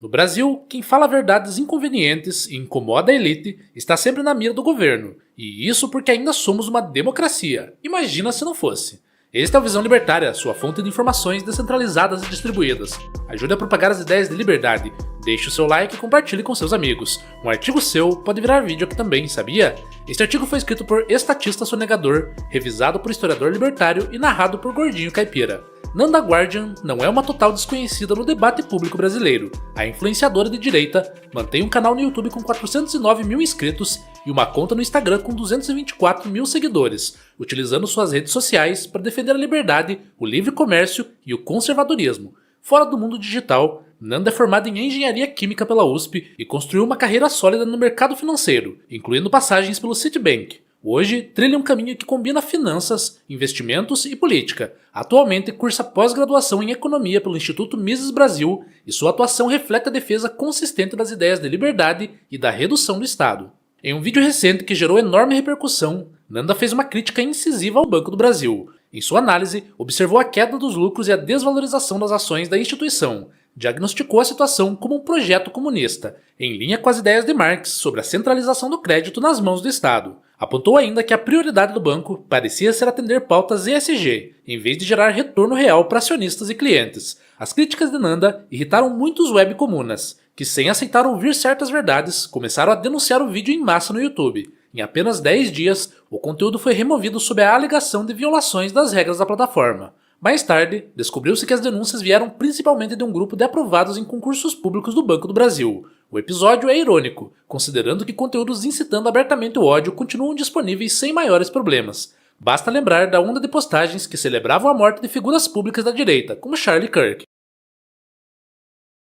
No Brasil, quem fala verdades inconvenientes e incomoda a elite está sempre na mira do governo, e isso porque ainda somos uma democracia. Imagina se não fosse. Este é o Visão Libertária, sua fonte de informações descentralizadas e distribuídas. Ajude a propagar as ideias de liberdade. Deixe o seu like e compartilhe com seus amigos. Um artigo seu pode virar vídeo aqui também, sabia? Este artigo foi escrito por estatista sonegador, revisado por historiador libertário e narrado por Gordinho Caipira. Nanda Guardian não é uma total desconhecida no debate público brasileiro. A influenciadora de direita mantém um canal no YouTube com 409 mil inscritos e uma conta no Instagram com 224 mil seguidores, utilizando suas redes sociais para defender a liberdade, o livre comércio e o conservadorismo. Fora do mundo digital, Nanda é formada em engenharia química pela USP e construiu uma carreira sólida no mercado financeiro, incluindo passagens pelo Citibank. Hoje, trilha um caminho que combina finanças, investimentos e política. Atualmente, cursa pós-graduação em economia pelo Instituto Mises Brasil e sua atuação reflete a defesa consistente das ideias de liberdade e da redução do Estado. Em um vídeo recente que gerou enorme repercussão, Nanda fez uma crítica incisiva ao Banco do Brasil. Em sua análise, observou a queda dos lucros e a desvalorização das ações da instituição. Diagnosticou a situação como um projeto comunista, em linha com as ideias de Marx sobre a centralização do crédito nas mãos do Estado. Apontou ainda que a prioridade do banco parecia ser atender pautas ESG, em vez de gerar retorno real para acionistas e clientes. As críticas de Nanda irritaram muitos webcomunas, que sem aceitar ouvir certas verdades, começaram a denunciar o vídeo em massa no YouTube. Em apenas 10 dias, o conteúdo foi removido sob a alegação de violações das regras da plataforma. Mais tarde, descobriu-se que as denúncias vieram principalmente de um grupo de aprovados em concursos públicos do Banco do Brasil. O episódio é irônico, considerando que conteúdos incitando abertamente o ódio continuam disponíveis sem maiores problemas. Basta lembrar da onda de postagens que celebravam a morte de figuras públicas da direita, como Charlie Kirk.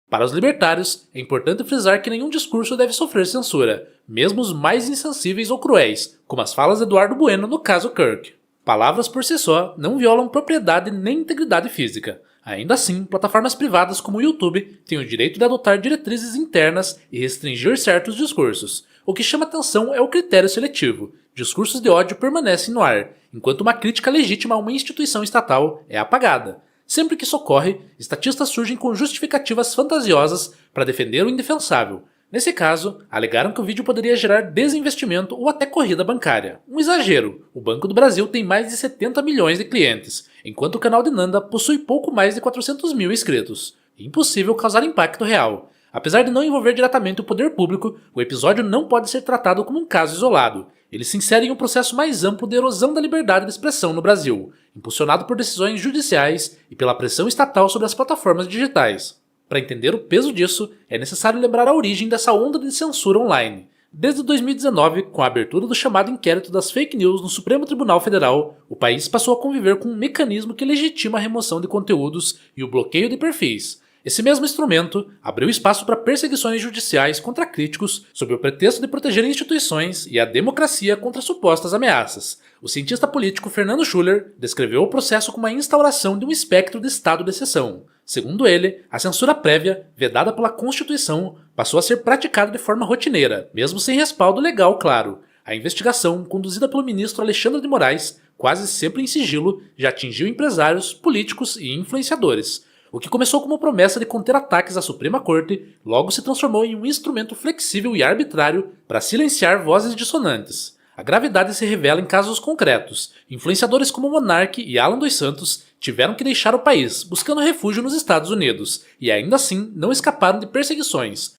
Para os libertários, é importante frisar que nenhum discurso deve sofrer censura, mesmo os mais insensíveis ou cruéis, como as falas de Eduardo Bueno no caso Kirk. Palavras por si só não violam propriedade nem integridade física. Ainda assim, plataformas privadas como o YouTube têm o direito de adotar diretrizes internas e restringir certos discursos. O que chama atenção é o critério seletivo. Discursos de ódio permanecem no ar, enquanto uma crítica legítima a uma instituição estatal é apagada. Sempre que isso ocorre, estatistas surgem com justificativas fantasiosas para defender o indefensável. Nesse caso, alegaram que o vídeo poderia gerar desinvestimento ou até corrida bancária. Um exagero, o Banco do Brasil tem mais de 70 milhões de clientes, enquanto o canal de Nanda possui pouco mais de 400 mil inscritos. Impossível causar impacto real. Apesar de não envolver diretamente o poder público, o episódio não pode ser tratado como um caso isolado. Ele se insere em um processo mais amplo de erosão da liberdade de expressão no Brasil, impulsionado por decisões judiciais e pela pressão estatal sobre as plataformas digitais. Para entender o peso disso, é necessário lembrar a origem dessa onda de censura online. Desde 2019, com a abertura do chamado inquérito das fake news no Supremo Tribunal Federal, o país passou a conviver com um mecanismo que legitima a remoção de conteúdos e o bloqueio de perfis. Esse mesmo instrumento abriu espaço para perseguições judiciais contra críticos sob o pretexto de proteger instituições e a democracia contra supostas ameaças. O cientista político Fernando Schuller descreveu o processo como a instauração de um espectro de estado de exceção. Segundo ele, a censura prévia, vedada pela Constituição, passou a ser praticada de forma rotineira, mesmo sem respaldo legal claro. A investigação, conduzida pelo ministro Alexandre de Moraes, quase sempre em sigilo, já atingiu empresários, políticos e influenciadores. O que começou como promessa de conter ataques à Suprema Corte, logo se transformou em um instrumento flexível e arbitrário para silenciar vozes dissonantes. A gravidade se revela em casos concretos. Influenciadores como Monark e Alan dos Santos tiveram que deixar o país, buscando refúgio nos Estados Unidos, e ainda assim não escaparam de perseguições.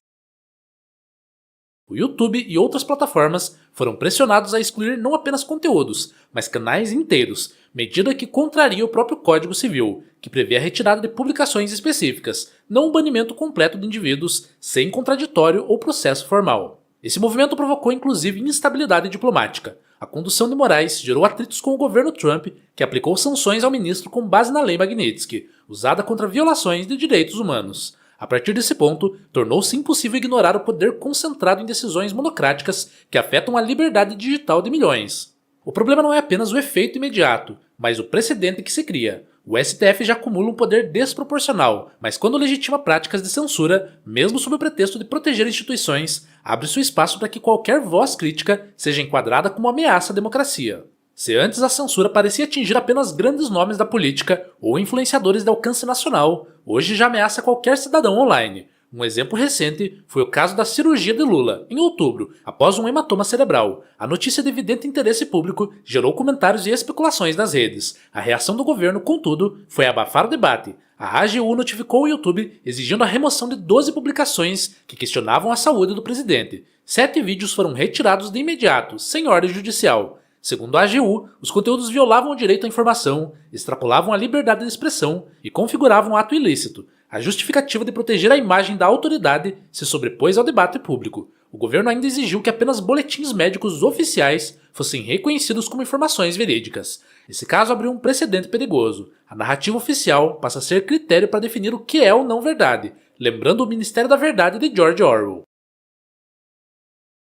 O YouTube e outras plataformas foram pressionados a excluir não apenas conteúdos, mas canais inteiros, medida que contraria o próprio Código Civil, que prevê a retirada de publicações específicas, não o banimento completo de indivíduos sem contraditório ou processo formal. Esse movimento provocou inclusive instabilidade diplomática. A condução de Moraes gerou atritos com o governo Trump, que aplicou sanções ao ministro com base na Lei Magnitsky, usada contra violações de direitos humanos. A partir desse ponto, tornou-se impossível ignorar o poder concentrado em decisões monocráticas que afetam a liberdade digital de milhões. O problema não é apenas o efeito imediato, mas o precedente que se cria. O STF já acumula um poder desproporcional, mas quando legitima práticas de censura, mesmo sob o pretexto de proteger instituições, abre-se o espaço para que qualquer voz crítica seja enquadrada como ameaça à democracia. Se antes a censura parecia atingir apenas grandes nomes da política ou influenciadores de alcance nacional, hoje já ameaça qualquer cidadão online. Um exemplo recente foi o caso da cirurgia de Lula, em outubro, após um hematoma cerebral. A notícia de evidente interesse público gerou comentários e especulações nas redes. A reação do governo, contudo, foi abafar o debate. A AGU notificou o YouTube exigindo a remoção de 12 publicações que questionavam a saúde do presidente. 7 vídeos foram retirados de imediato, sem ordem judicial. Segundo a AGU, os conteúdos violavam o direito à informação, extrapolavam a liberdade de expressão e configuravam ato ilícito. A justificativa de proteger a imagem da autoridade se sobrepôs ao debate público. O governo ainda exigiu que apenas boletins médicos oficiais fossem reconhecidos como informações verídicas. Esse caso abriu um precedente perigoso. A narrativa oficial passa a ser critério para definir o que é ou não verdade, lembrando o Ministério da Verdade de George Orwell.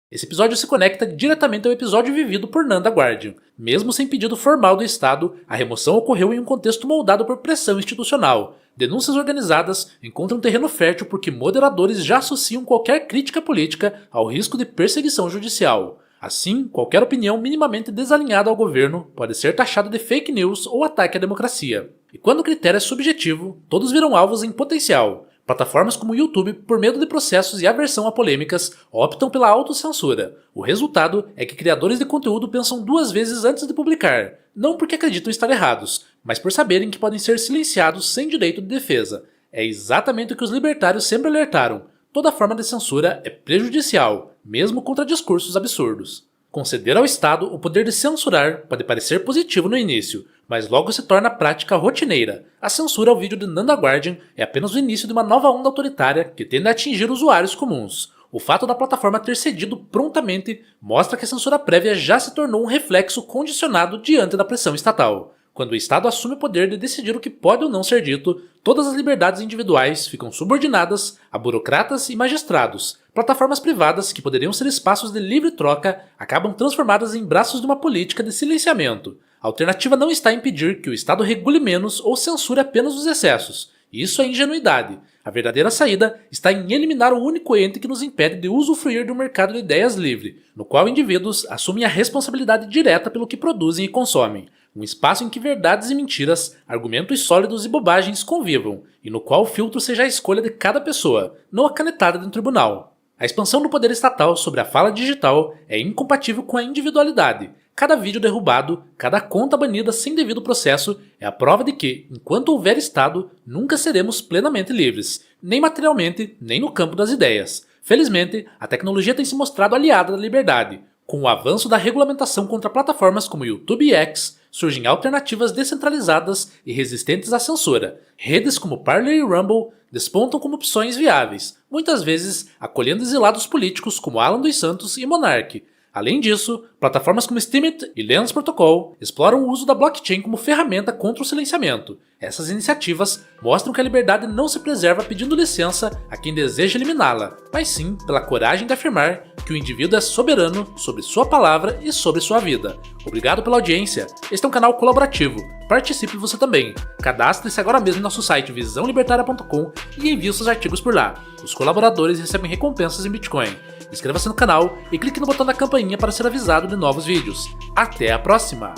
Esse episódio se conecta diretamente ao episódio vivido por Nanda Guardian. Mesmo sem pedido formal do Estado, a remoção ocorreu em um contexto moldado por pressão institucional. Denúncias organizadas encontram terreno fértil porque moderadores já associam qualquer crítica política ao risco de perseguição judicial. Assim, qualquer opinião minimamente desalinhada ao governo pode ser taxada de fake news ou ataque à democracia. E quando o critério é subjetivo, todos viram alvos em potencial. Plataformas como o YouTube, por medo de processos e aversão a polêmicas, optam pela autocensura. O resultado é que criadores de conteúdo pensam 2 vezes antes de publicar, não porque acreditam estar errados, mas por saberem que podem ser silenciados sem direito de defesa. É exatamente o que os libertários sempre alertaram. Toda forma de censura é prejudicial, mesmo contra discursos absurdos. Conceder ao Estado o poder de censurar pode parecer positivo no início, mas logo se torna prática rotineira. A censura ao vídeo de Nanda Guardian é apenas o início de uma nova onda autoritária que tende a atingir usuários comuns. O fato da plataforma ter cedido prontamente mostra que a censura prévia já se tornou um reflexo condicionado diante da pressão estatal. Quando o Estado assume o poder de decidir o que pode ou não ser dito, todas as liberdades individuais ficam subordinadas a burocratas e magistrados. Plataformas privadas, que poderiam ser espaços de livre troca, acabam transformadas em braços de uma política de silenciamento. A alternativa não está em impedir que o Estado regule menos ou censure apenas os excessos. Isso é ingenuidade. A verdadeira saída está em eliminar o único ente que nos impede de usufruir de um mercado de ideias livre, no qual indivíduos assumem a responsabilidade direta pelo que produzem e consomem. Um espaço em que verdades e mentiras, argumentos sólidos e bobagens convivam, e no qual o filtro seja a escolha de cada pessoa, não a canetada de um tribunal. A expansão do poder estatal sobre a fala digital é incompatível com a individualidade. Cada vídeo derrubado, cada conta banida sem devido processo é a prova de que, enquanto houver Estado, nunca seremos plenamente livres, nem materialmente, nem no campo das ideias. Felizmente, a tecnologia tem se mostrado aliada da liberdade. Com o avanço da regulamentação contra plataformas como YouTube e X, surgem alternativas descentralizadas e resistentes à censura. Redes como Parler e Rumble despontam como opções viáveis, muitas vezes acolhendo exilados políticos como Alan dos Santos e Monark. Além disso, plataformas como Steemit e Lens Protocol exploram o uso da blockchain como ferramenta contra o silenciamento. Essas iniciativas mostram que a liberdade não se preserva pedindo licença a quem deseja eliminá-la, mas sim pela coragem de afirmar que o indivíduo é soberano sobre sua palavra e sobre sua vida. Obrigado pela audiência. Este é um canal colaborativo. Participe você também. Cadastre-se agora mesmo em nosso site visãolibertaria.com e envie seus artigos por lá. Os colaboradores recebem recompensas em Bitcoin. Inscreva-se no canal e clique no botão da campainha para ser avisado de novos vídeos. Até a próxima!